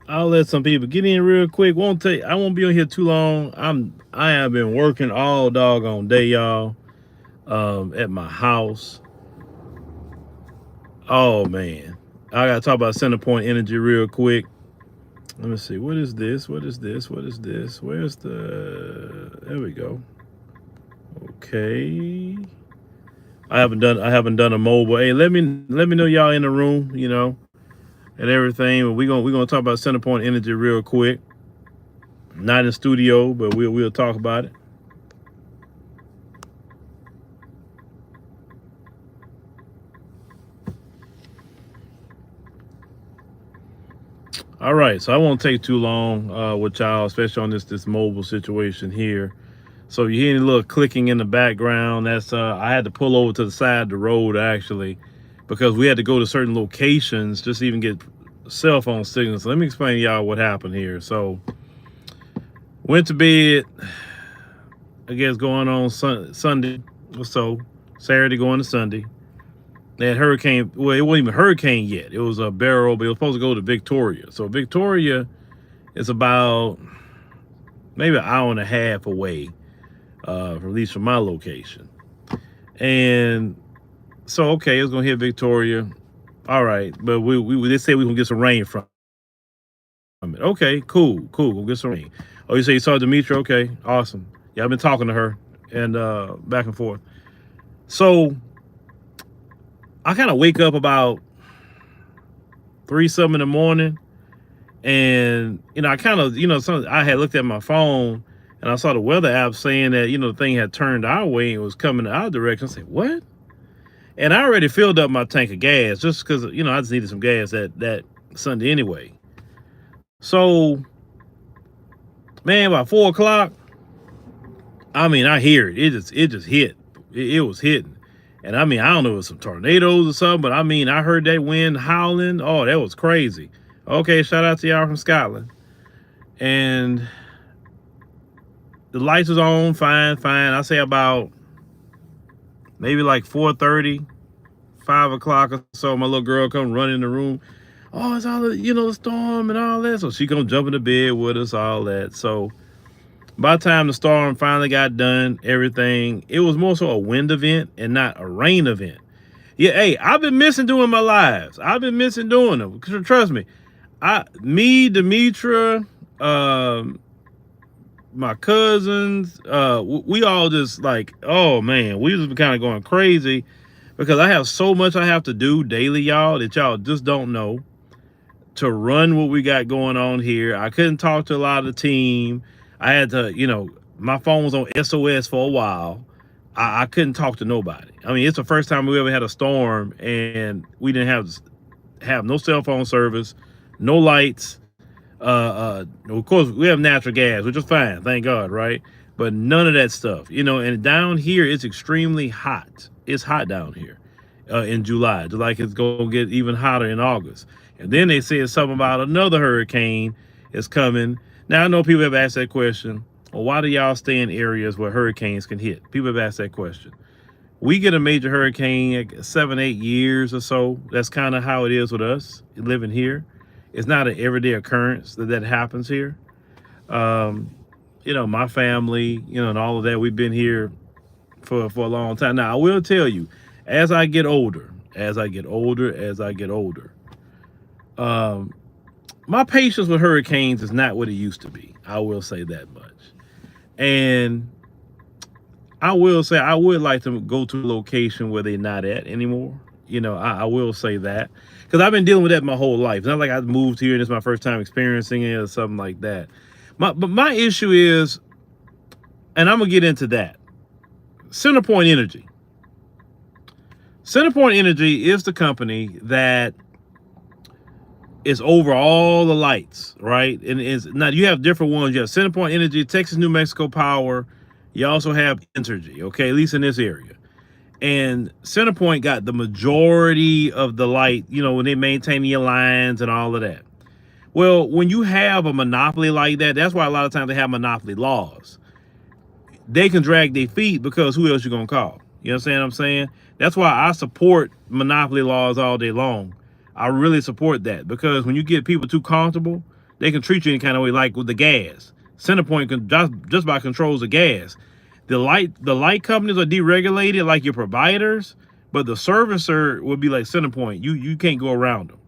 I'll let some people get in real quick. I won't be on here too long. I have been working all doggone day, y'all. At my house. Oh man. I gotta talk about Centerpoint Energy real quick. Let me see. What is this? What is this? What is this? Where's the there we go. Okay. I haven't done a mobile. Hey, let me know y'all in the room, and everything. But we're gonna talk about Centerpoint Energy real quick. Not in the studio, but we'll talk about it. All right, so I won't take too long with y'all, especially on this mobile situation here. So you hear any little clicking in the background? That's I had to pull over to the side of the road actually, because we had to go to certain locations just to even get cell phone signals. So let me explain to y'all what happened here. So went to bed, I guess going on Sunday or so, Saturday going to Sunday. That hurricane, well, it wasn't even hurricane yet. It was a barrel, but it was supposed to go to Victoria. So Victoria is about maybe an hour and a half away, at least from my location. And so, okay, it's gonna hit Victoria. All right, but we they say we gonna get some rain from it. Okay, cool. We'll get some rain. Oh, you say you saw Demetra? Okay, awesome. Yeah, I've been talking to her and back and forth. So I kind of wake up about 3 something in the morning, and I kind of I had looked at my phone and I saw the weather app saying that the thing had turned our way and was coming our direction. I said, what? And I already filled up my tank of gas just because I just needed some gas that Sunday anyway. So man, by 4 o'clock, I mean, I hear it. It just hit. It was hitting. And I mean, I don't know if it was some tornadoes or something, but I mean, I heard that wind howling. Oh, that was crazy. Okay, shout out to y'all from Scotland. And the lights was on, fine. I say about maybe like 4:30, 5 o'clock or so, my little girl come running in the room. Oh, it's all the storm and all that. So she gonna jump in the bed with us, all that. So by the time the storm finally got done, everything, it was more so a wind event and not a rain event. Yeah, hey, I've been missing doing my lives. I've been missing doing them. Trust me. Demetra, my cousins, we all just like, oh man, we just kind of going crazy because I have so much I have to do daily, y'all, that y'all just don't know to run what we got going on here. I couldn't talk to a lot of the team. I had to, my phone was on SOS for a while. I couldn't talk to nobody. I mean, it's the first time we ever had a storm and we didn't have no cell phone service, no lights. Of course, we have natural gas, which is fine, thank God, right? But none of that stuff, and down here, it's extremely hot. It's hot down here in July. Like it's going to get even hotter in August. And then they said something about another hurricane is coming. Now, I know people have asked that question. Well, why do y'all stay in areas where hurricanes can hit? People have asked that question. We get a major hurricane like 7, 8 years or so. That's kind of how it is with us living here. It's not an everyday occurrence that happens here. My family, and all of that, we've been here for a long time. Now, I will tell you, as I get older, my patience with hurricanes is not what it used to be. I will say that much. And I will say I would like to go to a location where they're not at anymore. I will say that because I've been dealing with that my whole life. It's not like I moved here and it's my first time experiencing it or something like that. But my issue is, and I'm gonna get into that. Centerpoint Energy. Centerpoint Energy is the company that is over all the lights, right? And is now you have different ones. You have Centerpoint Energy, Texas, New Mexico Power. You also have Energy, okay, at least in this area. And Centerpoint got the majority of the light, when they maintain the lines and all of that. Well, when you have a monopoly like that, that's why a lot of times they have monopoly laws. They can drag their feet because who else you gonna call? You understand what I'm saying? That's why I support monopoly laws all day long. I really support that because when you get people too comfortable, they can treat you any kind of way, like with the gas. Centerpoint can just by controls the gas. The light companies are deregulated like your providers, but the servicer would be like Centerpoint. You can't go around them.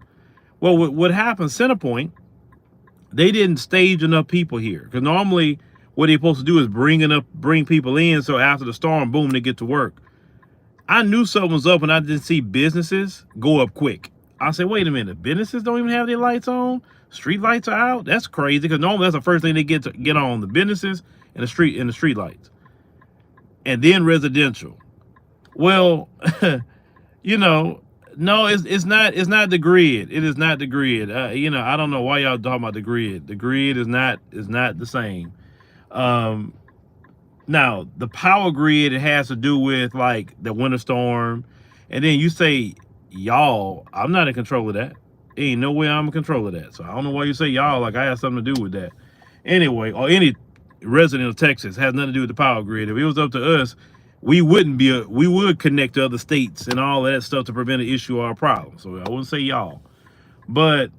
Well, what happened, Centerpoint, they didn't stage enough people here, because normally what they're supposed to do is bring people in, so after the storm, boom, they get to work. I knew something was up when I didn't see businesses go up quick. I said, wait a minute, businesses don't even have their lights on? Street lights are out? That's crazy, because normally that's the first thing they get on, the businesses and the street lights. And then residential. Well, you know, no, it's not the grid. It is not the grid. You know, I don't know why y'all talking about the grid. The grid is not the same. Now the power grid, it has to do with like the winter storm, and then you say y'all. I'm not in control of that. Ain't no way I'm in control of that. So I don't know why you say y'all like I have something to do with that. Anyway, or any resident of Texas has nothing to do with the power grid. If it was up to us, we would connect to other states and all that stuff to prevent an issue or a problem. So I wouldn't say y'all, but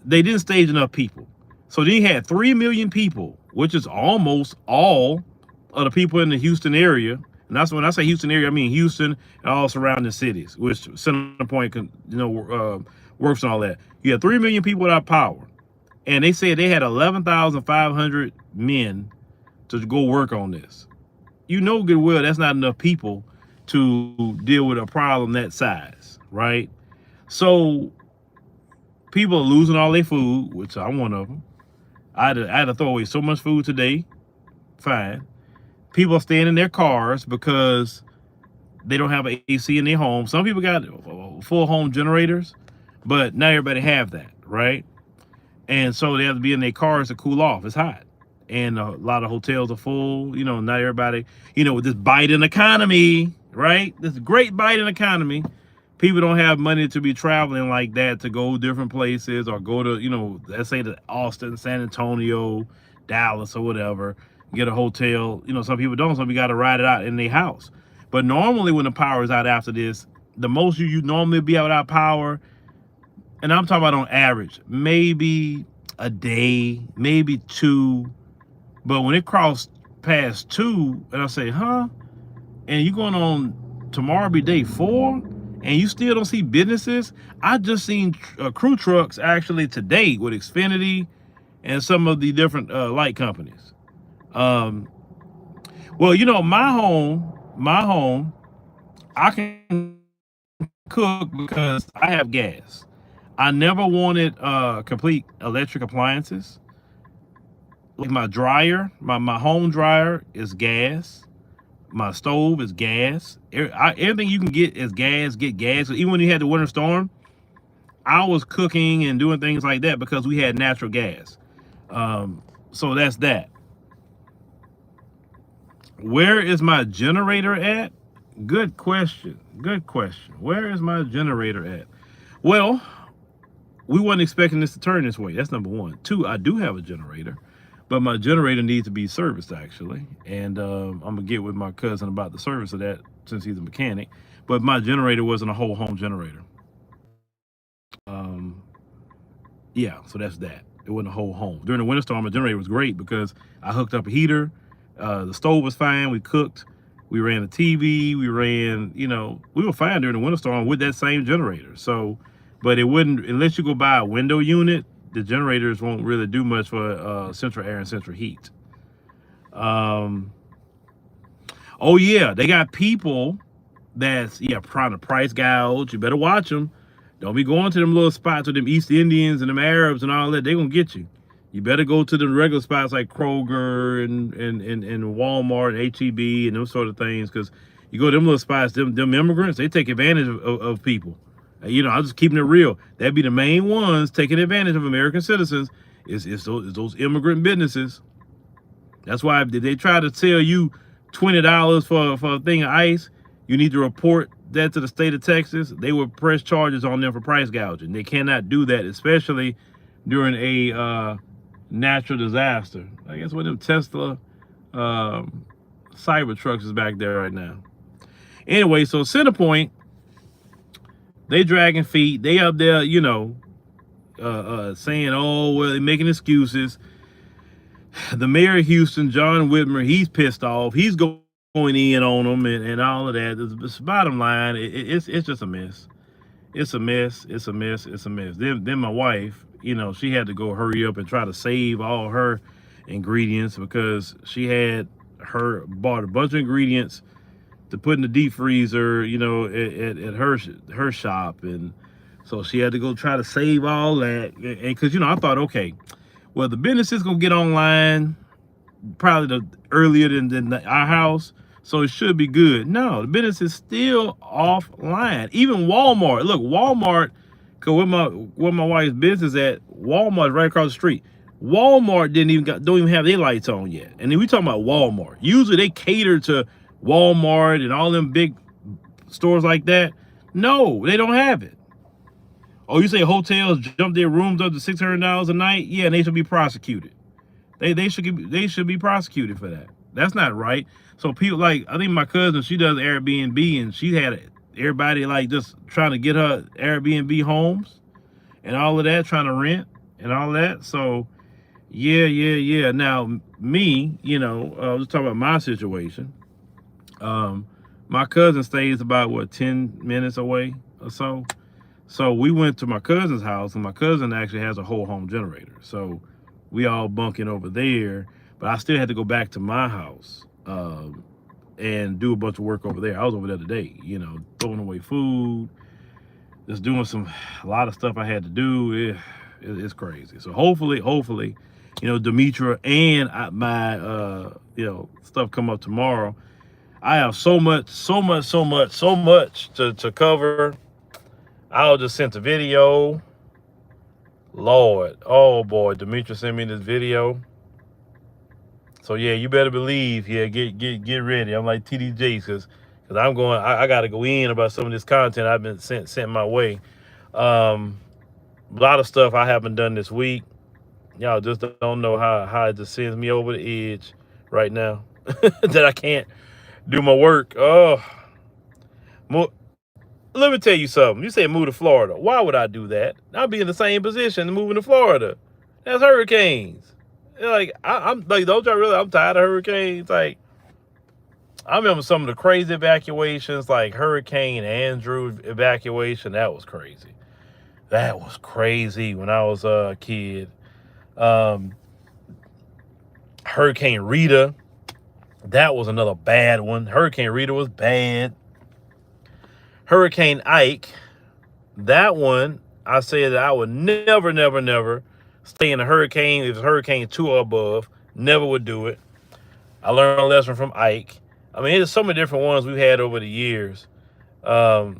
they didn't stage enough people. So they had 3 million people, which is almost all of the people in the Houston area. And that's when I say Houston area, I mean Houston and all surrounding cities, which Centerpoint, works on all that. You had 3 million people without power, and they said they had 11,500 men to go work on this. You know good well that's not enough people to deal with a problem that size, right? So people are losing all their food, which I'm one of them. I had to throw away so much food today. Fine. People are staying in their cars because they don't have an AC in their home. Some people got full home generators, but not everybody have that, right? And so they have to be in their cars to cool off. It's hot. And a lot of hotels are full. You know, not everybody, with this Biden economy, right? This great Biden economy, people don't have money to be traveling like that to go different places or go to, let's say to Austin, San Antonio, Dallas or whatever, get a hotel. Some people don't, so we got to ride it out in their house. But normally when the power is out after this, the most you normally be without power, and I'm talking about on average, maybe a day, maybe 2. But when it crossed past 2, and I say, huh? And you going on tomorrow be day 4, and you still don't see businesses? I just seen crew trucks actually today with Xfinity and some of the different light companies. Well, my home, I can cook because I have gas. I never wanted complete electric appliances. Like my dryer, my home dryer is gas. My stove is gas. Everything you can get is gas. Get gas. Even when you had the winter storm, I was cooking and doing things like that because we had natural gas. So that's that. Where is my generator at? Good question. Good question. Where is my generator at? Well, we weren't expecting this to turn this way. That's number 1. 2, I do have a generator, but my generator needs to be serviced actually. And I'm gonna get with my cousin about the service of that since he's a mechanic. But my generator wasn't a whole home generator. Yeah, so that's that. It wasn't a whole home. During the winter storm, my generator was great because I hooked up a heater. The stove was fine. We cooked. We ran a TV. We ran, we were fine during the winter storm with that same generator. So, but it wouldn't, unless you go buy a window unit, the generators won't really do much for central air and central heat. Oh yeah, they got people that's trying to price gouge. You better watch them. Don't be going to them little spots with them East Indians and them Arabs and all that. They're gonna get you. You better go to the regular spots like Kroger and Walmart and HEB and those sort of things, because you go to them little spots, them immigrants, they take advantage of people. I'm just keeping it real. That'd be the main ones taking advantage of American citizens is those immigrant businesses. That's why if they try to sell you $20 for a thing of ice, you need to report that to the state of Texas. They will press charges on them for price gouging. They cannot do that, especially during a natural disaster. I guess one of them Tesla cyber trucks is back there right now. Anyway, so Centerpoint, they dragging feet. They up there, saying, oh, well, they're making excuses. The mayor of Houston, John Whitmer, he's pissed off. He's going in on them and all of that. The bottom line, it's just a mess. It's a mess. It's a mess. It's a mess. Then my wife, you know, she had to go hurry up and try to save all her ingredients because she had bought a bunch of ingredients to put in the deep freezer, you know, at her shop, and so she had to go try to save all that. And because, you know, I thought, okay, well, the business is gonna get online probably earlier than our house, so it should be good. No, the business is still offline. Even Walmart. Look, Walmart, cause where my wife's business at, Walmart's right across the street. Walmart don't even have their lights on yet. And then we talking about Walmart. Usually they cater to Walmart and all them big stores like that. No, they don't have it. Oh, you say hotels jump their rooms up to $600 a night? Yeah, and they should be prosecuted. They should be prosecuted for that. That's not right. So people like, I think my cousin, she does Airbnb, and she had everybody like just trying to get her Airbnb homes and all of that, trying to rent and all that. So yeah. Now me, you know, let's talk about my situation. My cousin stays about what 10 minutes away or so. So we went to my cousin's house, and my cousin actually has a whole home generator. So we all bunking over there, but I still had to go back to my house and do a bunch of work over there. I was over there today, you know, throwing away food, just doing a lot of stuff I had to do. It's crazy. So hopefully, you know, Demetra and my, you know, stuff come up tomorrow. I have so much to cover. I'll just send a video. Lord, oh boy, Demetra sent me this video. So yeah, you better believe. Yeah, get ready. I'm like TDJ, because I'm going. I got to go in about some of this content I've been sent my way. A lot of stuff I haven't done this week. Y'all just don't know how it just sends me over the edge right now that I can't do my work. Oh, let me tell you something. You say move to Florida. Why would I do that? I'll be in the same position moving to Florida. That's hurricanes. Like I'm like, don't y'all realize I'm tired of hurricanes? Like, I remember some of the crazy evacuations, like Hurricane Andrew evacuation. That was crazy. That was crazy when I was a kid. Hurricane Rita. That was another bad one. Hurricane Rita was bad. Hurricane Ike, that one, I said that I would never stay in a hurricane. If it's Hurricane 2 or above, never would do it. I learned a lesson from Ike. I mean, there's so many different ones we've had over the years. Yeah,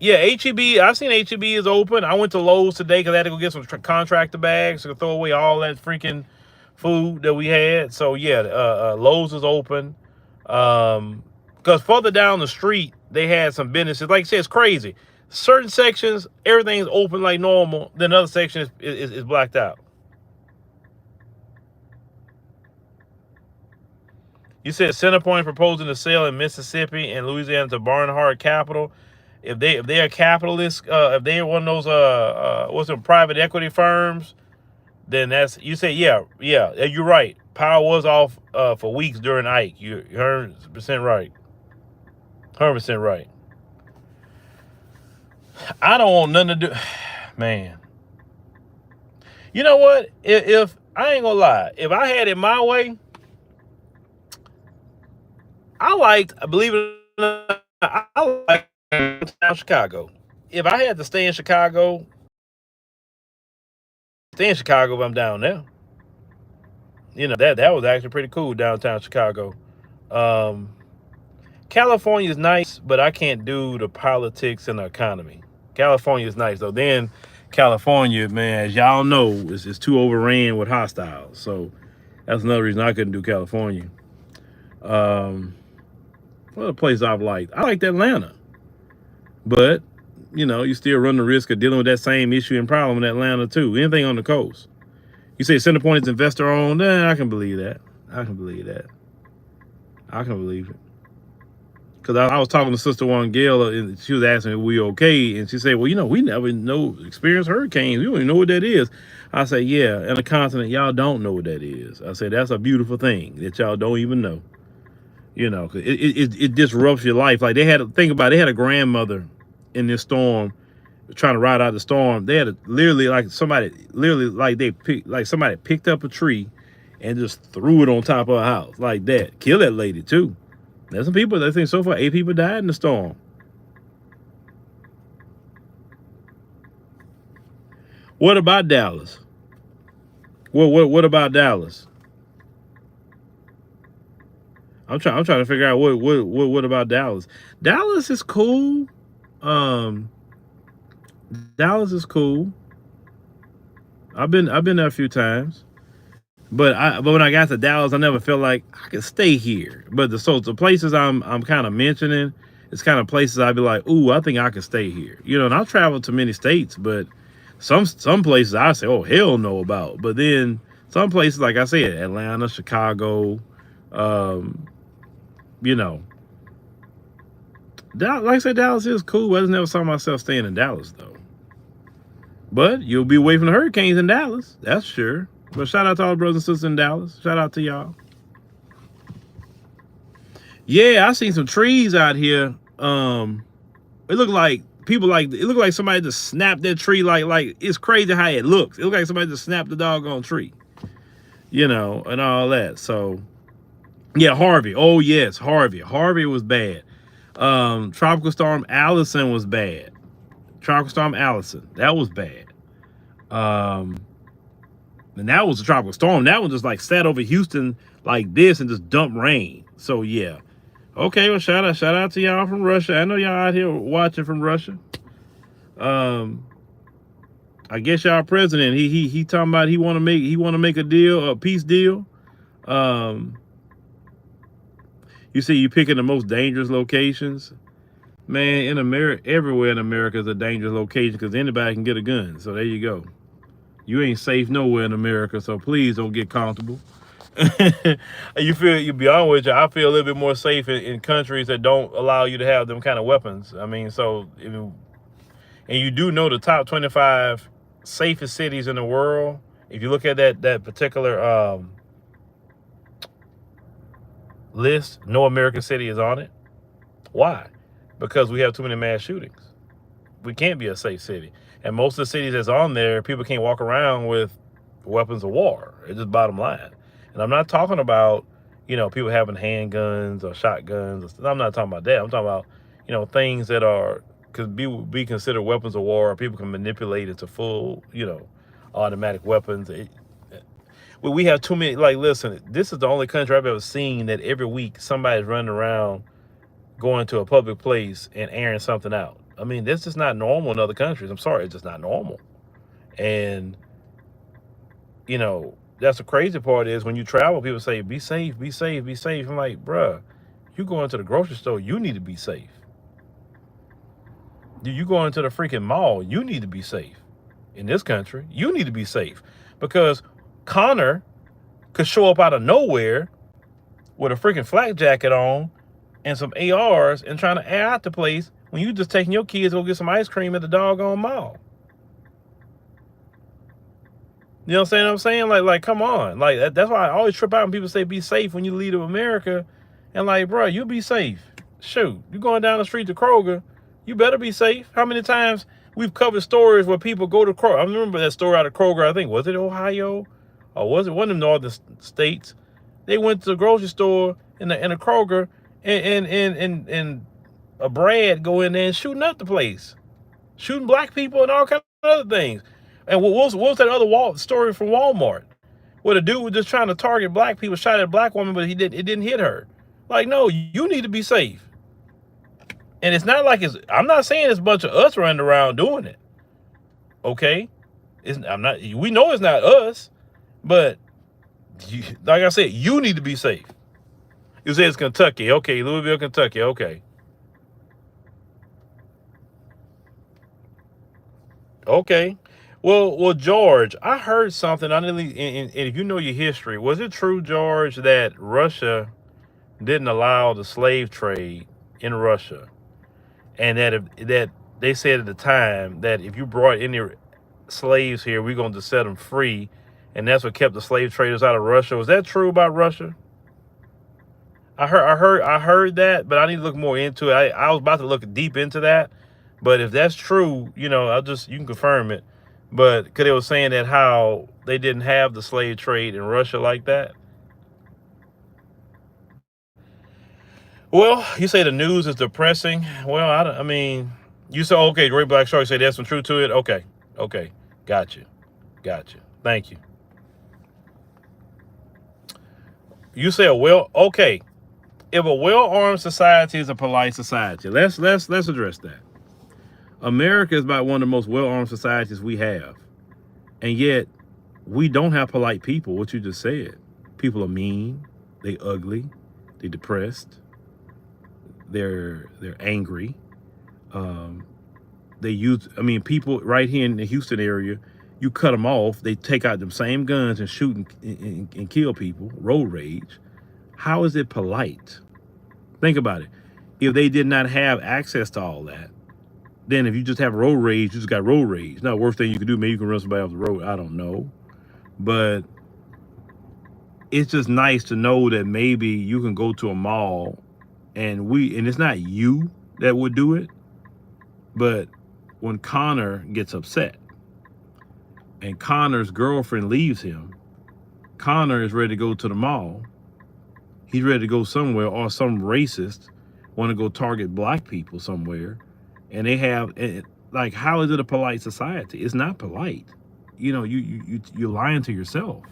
HEB, I've seen HEB is open. I went to Lowe's today because I had to go get some contractor bags to throw away all that freaking food that we had. So yeah, Lowe's is open. Because further down the street, they had some businesses. Like I said, it's crazy. Certain sections, everything's open like normal. Then other sections is blacked out. You said Centerpoint proposing to sell in Mississippi and Louisiana to Barnhart Capital. If they're capitalists, if they're one of those what's it, private equity firms, then that's, you say yeah, you're right. Power was off for weeks during Ike. You're 100% right. 100% right. I don't want nothing to do, man. You know what? If I ain't gonna lie, if I had it my way, believe it or not, I like downtown Chicago. If I had to stay in Chicago, if I'm down there. You know, that was actually pretty cool, downtown Chicago. California is nice, but I can't do the politics and the economy. California is nice, though. Then California, man, as y'all know, is too overran with hostiles. So that's another reason I couldn't do California. What a place I've liked. I liked Atlanta. But, you know, you still run the risk of dealing with that same issue and problem in Atlanta, too. Anything on the coast. You say Centerpoint is investor-owned? I can believe that. I can believe it. because I was talking to Sister One Gail, and she was asking if we okay, and she said, "Well, we never experience hurricanes. We don't even know what that is." I said, "Yeah, in a continent, y'all don't know what that is." I said, "That's a beautiful thing that y'all don't even know." Cause it disrupts your life. Like they had to think about it, they had a grandmother in this storm trying to ride out the storm. They had literally like somebody somebody picked up a tree and just threw it on top of a house like that. Kill that lady too. There's some people that think so far 8 people died in the storm. What about Dallas? What about Dallas? I'm trying to figure out what about Dallas. Dallas is cool. Dallas is cool. I've been there a few times. But when I got to Dallas, I never felt like I could stay here. But the places I'm kind of mentioning, it's kind of places I'd be like, ooh, I think I could stay here. And I've traveled to many states, but some places I say, oh, hell no about. But then some places, like I said, Atlanta, Chicago, like I said, Dallas is cool. I just never saw myself staying in Dallas though. But you'll be away from the hurricanes in Dallas, that's sure. But shout out to all the brothers and sisters in Dallas. Shout out to y'all. Yeah, I seen some trees out here. It looked like somebody just snapped that tree. Like it's crazy how it looks. It looked like somebody just snapped the doggone tree. And all that. So yeah, Harvey. Oh yes, Harvey. Harvey was bad. Tropical Storm Allison was bad. Tropical Storm Allison, that was bad. And that was a tropical storm. That one just like sat over Houston like this and just dumped rain. So yeah. Okay, well shout out to y'all from Russia. I know y'all out here watching from Russia. I guess y'all president, he talking about he wanna make a deal, a peace deal. You see, you picking the most dangerous locations. Man, in America, everywhere in America is a dangerous location because anybody can get a gun. So there you go. You ain't safe nowhere in America, so please don't get comfortable. You be honest with you, I feel a little bit more safe in countries that don't allow you to have them kind of weapons. I mean, and you do know the top 25 safest cities in the world. If you look at that particular list, no American city is on it. Why? Because we have too many mass shootings. We can't be a safe city. And most of the cities that's on there, people can't walk around with weapons of war. It's just bottom line. And I'm not talking about, people having handguns or shotguns. I'm not talking about that. I'm talking about, things that could be considered weapons of war, or people can manipulate it to full, automatic weapons. We have too many. Like, listen, this is the only country I've ever seen that every week somebody's running around going to a public place and airing something out. I mean, this is not normal in other countries. I'm sorry, it's just not normal. And, that's the crazy part is when you travel, people say, be safe, be safe, be safe. I'm like, bruh, you go into the grocery store, you need to be safe. You go into the freaking mall, you need to be safe. In this country, you need to be safe. Because Connor could show up out of nowhere with a freaking flak jacket on and some ARs and trying to air out the place when you just taking your kids to go get some ice cream at the doggone mall. You know what I'm saying? Like, come on. Like, that's why I always trip out when people say be safe when you leave America. And like, bro, you'll be safe. Shoot, you going down the street to Kroger, you better be safe. How many times we've covered stories where people go to Kroger? I remember that story out of Kroger, I think, was it Ohio? Or was it one of the northern states? They went to the grocery store in a Kroger and a Brad go in there and shooting up the place. Shooting black people and all kinds of other things. And what was that other story from Walmart? Where the dude was just trying to target black people, shot at a black woman, but it didn't hit her. Like, no, you need to be safe. And it's not like I'm not saying it's a bunch of us running around doing it. Okay? We know it's not us, but like I said, you need to be safe. You say it's Kentucky. Okay, Louisville, Kentucky. Okay. Okay. Well, George, I heard something. And if you know your history, was it true, George, that Russia didn't allow the slave trade in Russia, and that they said at the time that if you brought any slaves here, we're going to set them free, and that's what kept the slave traders out of Russia. Was that true about Russia? I heard that, but I need to look more into it. I was about to look deep into that, but if that's true, you know, you can confirm it. But because they were saying that how they didn't have the slave trade in Russia like that. Well, you say the news is depressing. Well, I mean, you say, okay, Great Black Shark say there's some truth to it. Okay, got you. Thank you. You say okay. If a well-armed society is a polite society, let's address that. America is about one of the most well-armed societies we have, and yet we don't have polite people. What you just said, people are mean, they ugly, they depressed, they're angry. They use, I mean, people right here in the Houston area, you cut them off, they take out them same guns and shoot and kill people. Road rage. How is it polite? Think about it. If they did not have access to all that, then if you just have road rage, you just got road rage. Not the worst thing you can do. Maybe you can run somebody off the road. I don't know. But it's just nice to know that maybe you can go to a mall and it's not you that would do it, but when Connor gets upset and Connor's girlfriend leaves him, Connor is ready to go to the mall. He's ready to go somewhere, or some racist want to go target black people somewhere, and they have, like, how is it a polite society? It's not polite. You know, you're lying to yourself.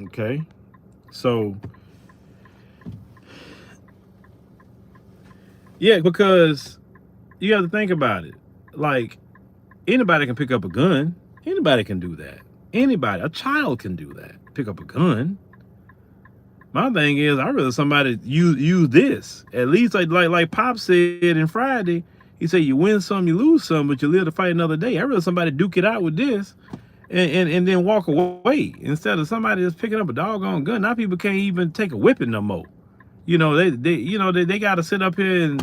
Okay, so yeah, because you have to think about it. Like, anybody can pick up a gun. Anybody can do that. Anybody, a child can do that. Pick up a gun. My thing is, I'd rather somebody use this. At least like Pop said in Friday, he said you win some, you lose some, but you live to fight another day. I'd rather somebody duke it out with this and then walk away instead of somebody just picking up a doggone gun. Now people can't even take a whipping no more. You know, they got to sit up here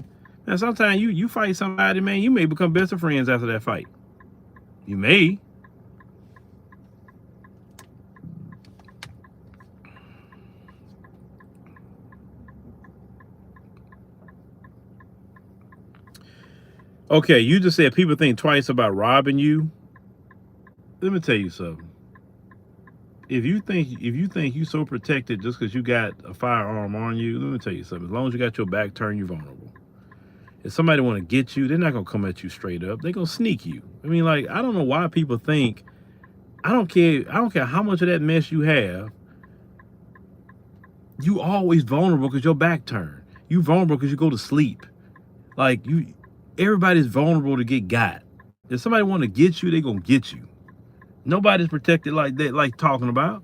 and sometimes you fight somebody, man, you may become best of friends after that fight. You may. Okay, you just said people think twice about robbing you. Let me tell you something. If you think you're so protected just because you got a firearm on you, let me tell you something. As long as you got your back turned, you're vulnerable. If somebody want to get you, they're not gonna come at you straight up. They're gonna sneak you. I mean, like, I don't know why people think. I don't care how much of that mess you have. You always vulnerable because your back turned. You vulnerable because you go to sleep. Like, everybody's vulnerable to get got. If somebody want to get you, they gonna get you. Nobody's protected like that, like talking about.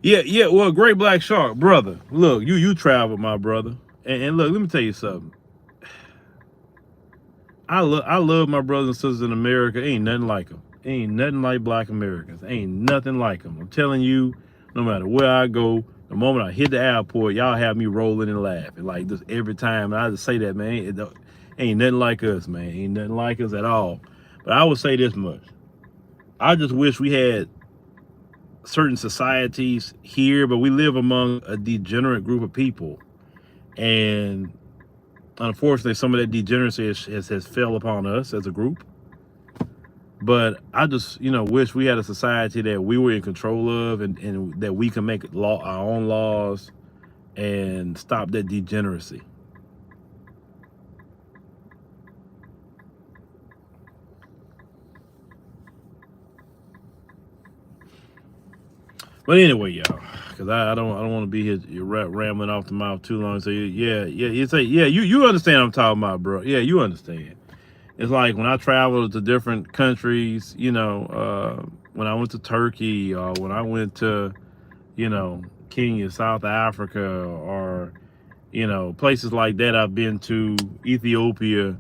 Yeah. Well, Great Black Shark, brother. Look, you traveled, my brother. And look, let me tell you something. I love my brothers and sisters in America. Ain't nothing like them. Ain't nothing like black Americans. Ain't nothing like them. I'm telling you, no matter where I go, the moment I hit the airport, y'all have me rolling and laughing. Like, just every time. And I just say that, man. Ain't nothing like us, man. Ain't nothing like us at all. But I would say this much. I just wish we had certain societies here, but we live among a degenerate group of people. And unfortunately, some of that degeneracy has fell upon us as a group. But I just, wish we had a society that we were in control of and that we can make our own laws and stop that degeneracy. But anyway, y'all, because I don't want to be here rambling off the mouth too long. So you say you understand what I'm talking about, bro. Yeah, you understand. It's like when I travel to different countries, when I went to Turkey or when I went to, Kenya, South Africa, or places like that. I've been to Ethiopia,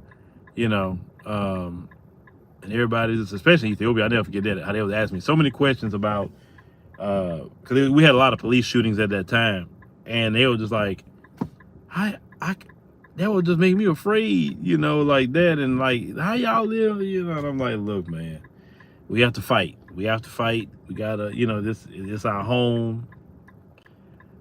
you know, and everybody's, especially Ethiopia. I never forget that, how they would ask me so many questions about, because we had a lot of police shootings at that time, and they were just like, I that would just make me afraid, like that, and like, how y'all live, and I'm like, look, man, we have to fight. We have to fight. We gotta, this is our home.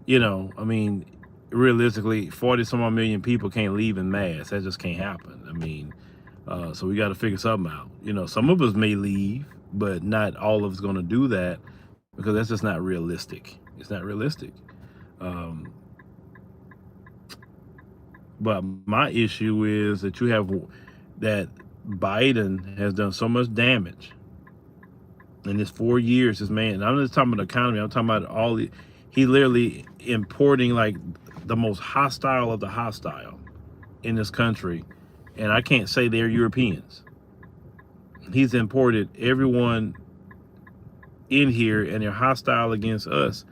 I mean, realistically, 40 some odd million people can't leave in mass. That just can't happen. I mean, so we got to figure something out. Some of us may leave, but not all of us going to do that, because that's just not realistic. It's not realistic. But my issue is that that Biden has done so much damage in this 4 years. This man, and I'm just talking about the economy. I'm talking about he literally importing like the most hostile of the hostile in this country, and I can't say they're Europeans. He's imported everyone in here, and they're hostile against us,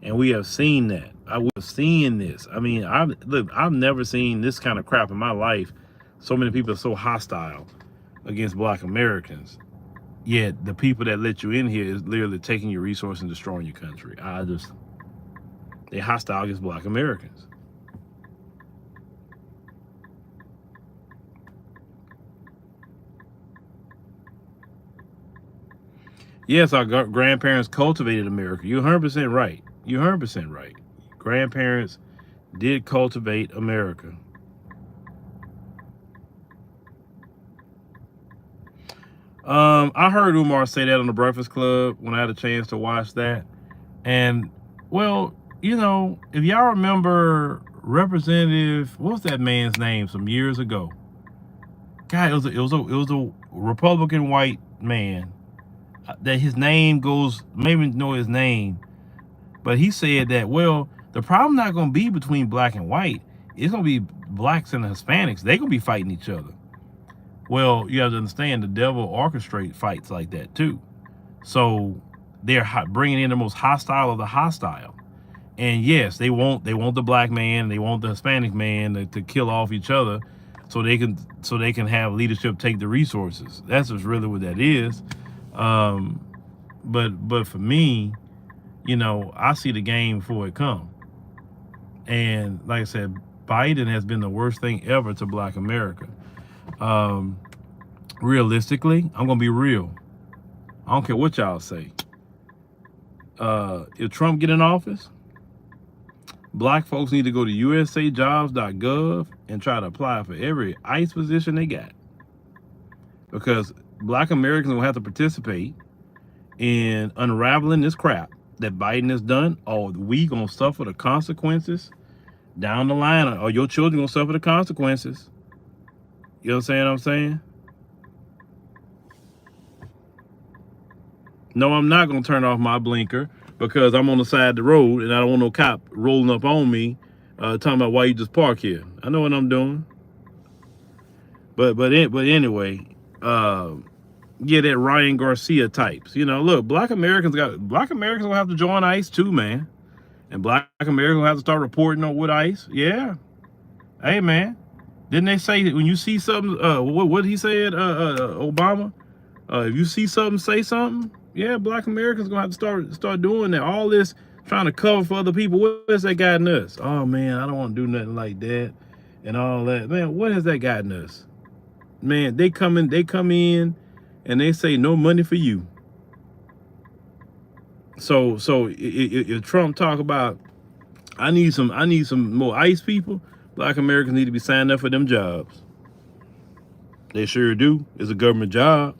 and we have seen that. I was seeing this. I mean, I've never seen this kind of crap in my life. So many people are so hostile against Black Americans, yet the people that let you in here is literally taking your resources and destroying your country. They're hostile against Black Americans. Yes, our grandparents cultivated America. You're 100% right. You're 100% right. Grandparents did cultivate America. I heard Umar say that on the Breakfast Club when I had a chance to watch that. And, well, if y'all remember Representative, what was that man's name some years ago? God, it was a Republican white man. That his name goes, maybe know his name, but he said that, well, the problem not going to be between black and white. It's going to be blacks and the Hispanics. They're going to be fighting each other. Well, you have to understand, the devil orchestrates fights like that too. So they're bringing in the most hostile of the hostile. And yes, they want the black man, they want the Hispanic man to kill off each other, so they can have leadership take the resources. That's just really what that is. But for me, I see the game before it come. And like I said, Biden has been the worst thing ever to Black America. Realistically, I'm gonna be real. I don't care what y'all say. If Trump get in office, Black folks need to go to usajobs.gov and try to apply for every ICE position they got, because Black Americans will have to participate in unraveling this crap that Biden has done, or we gonna suffer the consequences down the line, or your children gonna suffer the consequences. You understand what I'm saying? No, I'm not gonna turn off my blinker because I'm on the side of the road and I don't want no cop rolling up on me, talking about why you just park here. I know what I'm doing. But anyway, yeah, that Ryan Garcia types. Look, Black Americans will have to join ICE too, man. And Black Americans will have to start reporting on with ICE. Yeah. Hey, man. Didn't they say when you see something, what he said, Obama? If you see something, say something. Yeah, Black Americans gonna have to start doing that. All this trying to cover for other people. What has that gotten us? Oh man, I don't want to do nothing like that and all that. Man, what has that gotten us? Man, they come in and they say no money for you. So if Trump talk about I need some more ICE people, Black Americans need to be signed up for them jobs. They sure do. It's a government job.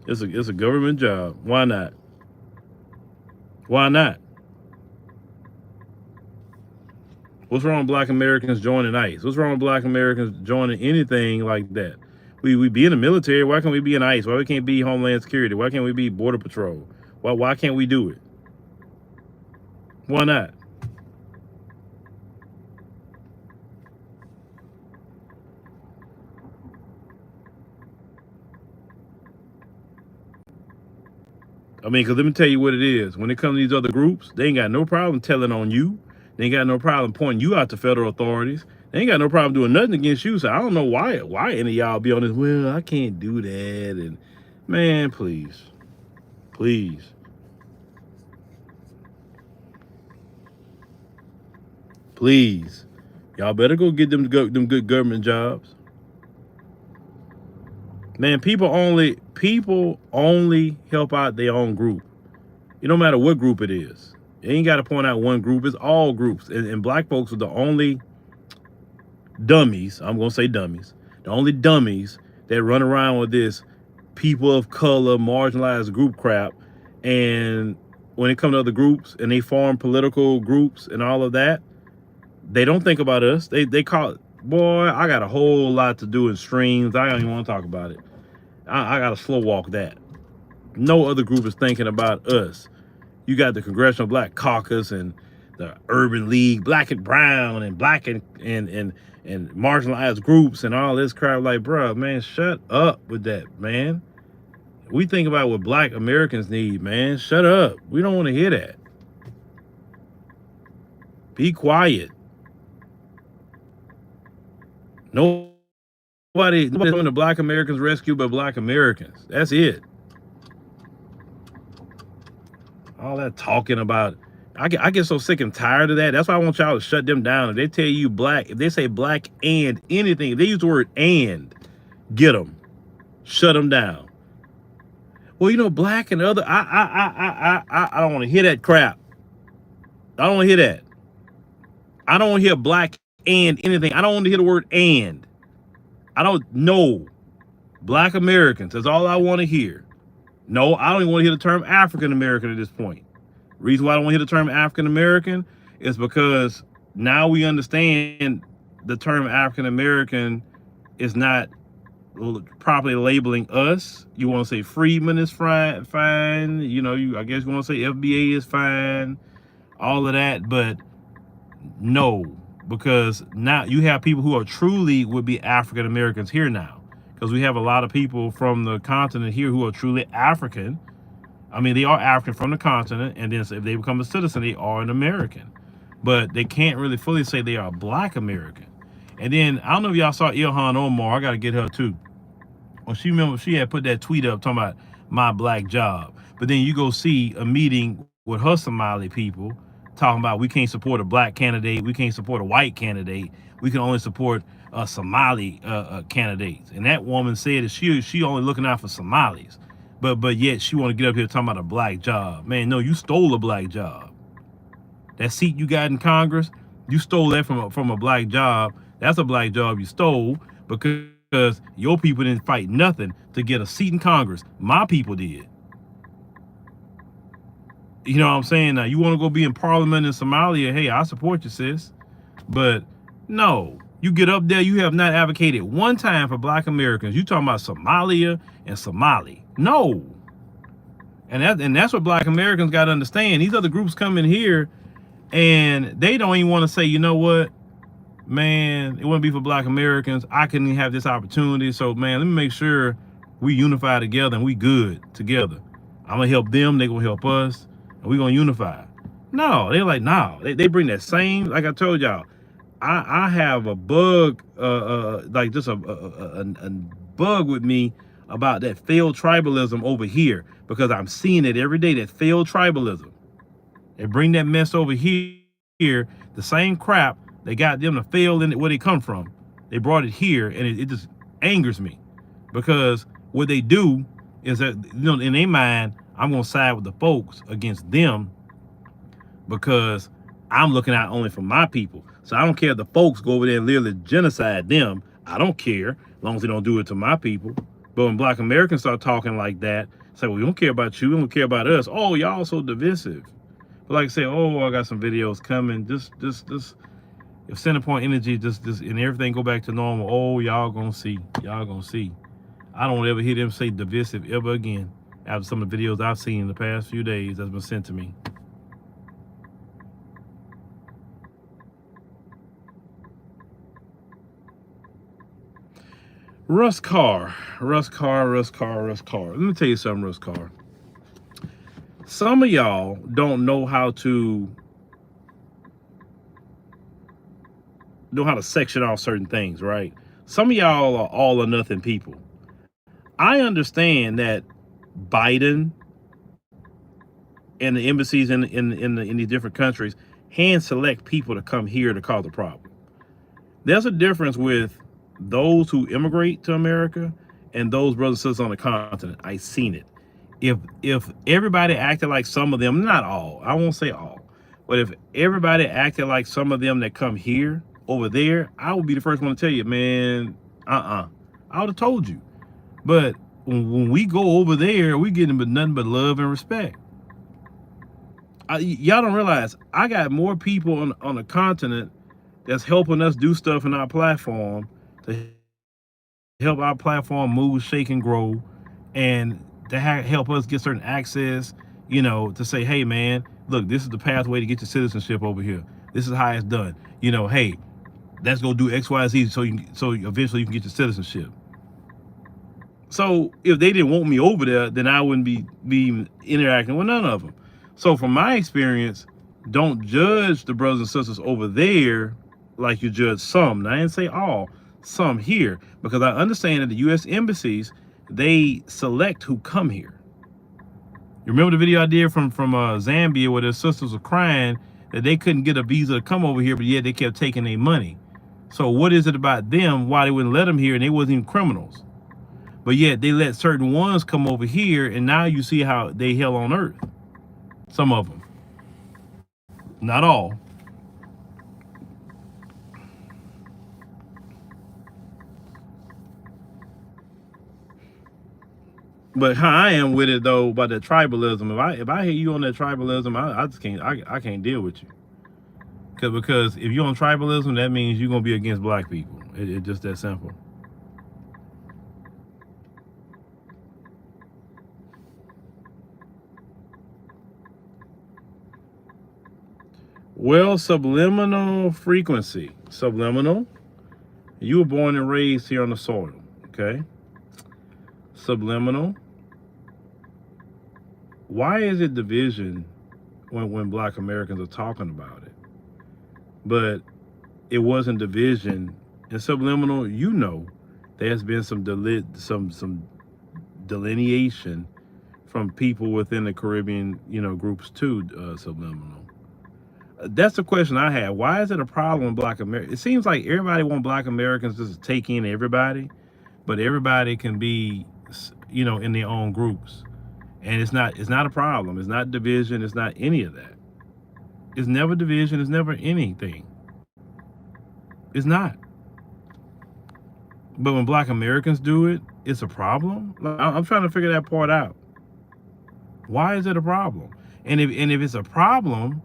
It's a government job. Why not? Why not? What's wrong with Black Americans joining ICE? What's wrong with Black Americans joining anything like that? We be in the military. Why can't we be in ICE? Why we can't be Homeland Security? Why can't we be Border Patrol? Why can't we do it? Why not? I mean, because let me tell you what it is. When it comes to these other groups, they ain't got no problem telling on you. They ain't got no problem pointing you out to federal authorities. They ain't got no problem doing nothing against you. So I don't know why any of y'all be on this, well, I can't do that. And man, please. Please. Please. Y'all better go get them good government jobs. Man, people only help out their own group. It don't matter what group it is. You ain't got to point out one group. It's all groups. And black folks are the only dummies. I'm going to say dummies. The only dummies that run around with this people of color, marginalized group crap. And when it comes to other groups and they form political groups and all of that, they don't think about us. They call it, boy, I got a whole lot to do in streams. I don't even want to talk about it. I got to slow walk that. No other group is thinking about us. You got the Congressional Black Caucus and the Urban League, Black and Brown, and black and marginalized groups and all this crap. Like, bro, man, shut up with that, man. We think about what black Americans need, man. Shut up. We don't want to hear that. Be quiet. Nobody's coming to black Americans' rescue but black Americans. That's it. All that talking about, I get so sick and tired of that. That's why I want y'all to shut them down. If they tell you black, if they say black and anything, if they use the word and, get them. Shut them down. Well, you know, black and other, I don't want to hear that crap. I don't want to hear that. I don't want to hear black and anything. I don't want to hear the word and. I don't know. Black Americans, that's all I want to hear. No, I don't even want to hear the term African American at this point. Reason why I don't want to hear the term African American is because now we understand the term African American is not properly labeling us. You want to say freedman is fine. You know, I guess you want to say FBA is fine. All of that, but no, because now you have people who are truly would be African Americans here now. Because we have a lot of people from the continent here who are truly African. I mean, they are African from the continent, and then if they become a citizen, they are an American. But they can't really fully say they are black American. And then, I don't know if y'all saw Ilhan Omar. I got to get her too. Well, she had put that tweet up talking about my black job. But then you go see a meeting with her Somali people talking about we can't support a black candidate. We can't support a white candidate. We can only support Somali candidates. And that woman said that she only looking out for Somalis. But yet she want to get up here talking about a black job. Man, no, you stole a black job. That seat you got in Congress, you stole that from a black job. That's a black job you stole because your people didn't fight nothing to get a seat in Congress. My people did. You know what I'm saying? Now, you want to go be in Parliament in Somalia, hey, I support you, sis. But no, you get up there, you have not advocated one time for black Americans. You talking about Somalia and Somali. No. And that's what black Americans got to understand. These other groups come in here and they don't even want to say, you know what, man, it wouldn't be for black Americans. I couldn't have this opportunity. So, man, let me make sure we unify together and we good together. I'm going to help them. They're going to help us. And we're going to unify. No, they're like, no. They bring that same, like I told y'all, I have a bug, like just a bug with me about that failed tribalism over here because I'm seeing it every day, that failed tribalism. They bring that mess over here, the same crap they got them to fail in it where they come from. They brought it here and it just angers me because what they do is that, you know, in their mind, I'm going to side with the folks against them because I'm looking out only for my people. So I don't care if the folks go over there and literally genocide them. I don't care as long as they don't do it to my people. But when black Americans start talking like that, say, well, we don't care about you. We don't care about us. Oh, y'all so divisive. But like I say, oh, I got some videos coming. Just if Centerpoint Energy just and everything go back to normal, oh, y'all gonna see. Y'all gonna see. I don't ever hear them say divisive ever again after some of the videos I've seen in the past few days that's been sent to me. Russ Carr. Let me tell you something, Russ Carr. Some of y'all don't know how to section off certain things, right? Some of y'all are all or nothing people. I understand that Biden and the embassies in these different countries hand select people to come here to cause a problem. There's a difference with those who immigrate to America and those brothers and sisters on the continent. I seen it. If everybody acted like some of them, not all, I won't say all, but if everybody acted like some of them that come here over there, I would be the first one to tell you, man, I would have told you. But when we go over there, we getting nothing but love and respect. Y'all don't realize I got more people on the continent that's helping us do stuff in our platform to help our platform move, shake, and grow, and to help us get certain access, you know, to say, hey, man, look, this is the pathway to get your citizenship over here. This is how it's done. You know, hey, let's go do X, Y, Z so eventually you can get your citizenship. So if they didn't want me over there, then I wouldn't be interacting with none of them. So from my experience, don't judge the brothers and sisters over there like you judge some. Now, I didn't say all, some here, because I understand that the U.S. embassies, they select who come here. You remember the video I did from Zambia where their sisters were crying that they couldn't get a visa to come over here, but yet they kept taking their money. So what is it about them, why they wouldn't let them here, and they wasn't even criminals? But yet they let certain ones come over here, and now you see how they hell on earth. Some of them. Not all. But how I am with it though, about the tribalism, if I hear you on that tribalism, I just can't I can't deal with you. Because if you're on tribalism, that means you're gonna be against black people. It's just that simple. Well, subliminal frequency. Subliminal. You were born and raised here on the soil, okay? Subliminal. Why is it division when black Americans are talking about it? But it wasn't division. In subliminal, you know, there's been some delineation from people within the Caribbean, you know, groups too, subliminal. That's the question I have. Why is it a problem in black America? It seems like everybody wants black Americans just to take in everybody, but everybody can be, you know, in their own groups. And it's not a problem. It's not division. It's not any of that. It's never division. It's never anything. It's not. But when black Americans do it, it's a problem. I'm trying to figure that part out. Why is it a problem? And if it's a problem,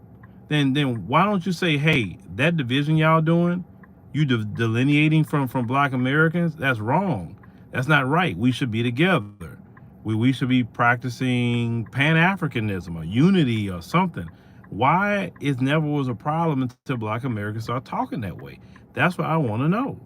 then why don't you say, hey, that division y'all doing, you delineating from black Americans, that's wrong. That's not right. We should be together. We should be practicing Pan-Africanism or unity or something. Why it never was a problem until black Americans start talking that way? That's what I want to know.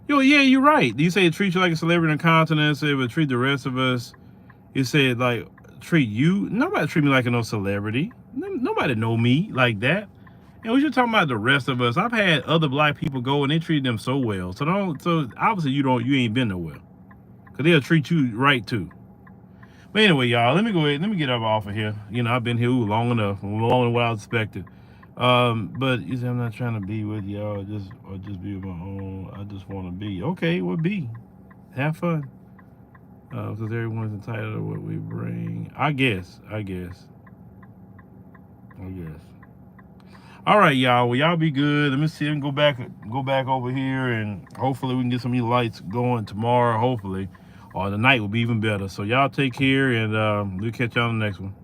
Yo, yeah, you're right. You say it treats you like a celebrity in the continent, so it would treat the rest of us. You said like treat you. Nobody treat me like a no celebrity. Nobody know me like that. And we should talk about the rest of us. I've had other black people go and they treat them so well. So obviously you ain't been nowhere. Cause they'll treat you right too. But anyway, y'all, let me go ahead. Let me get up off of here. You know, I've been here long enough, longer than what I expected. But you say I'm not trying to be with y'all, or just be with my own. I just want to be. Okay, well, be. Have fun. Because everyone's entitled to what we bring. I guess. All right, y'all. Well, y'all be good. Let me see and go back over here, and hopefully we can get some of these lights going tomorrow. Hopefully, or the night will be even better. So y'all take care, and we'll catch y'all on the next one.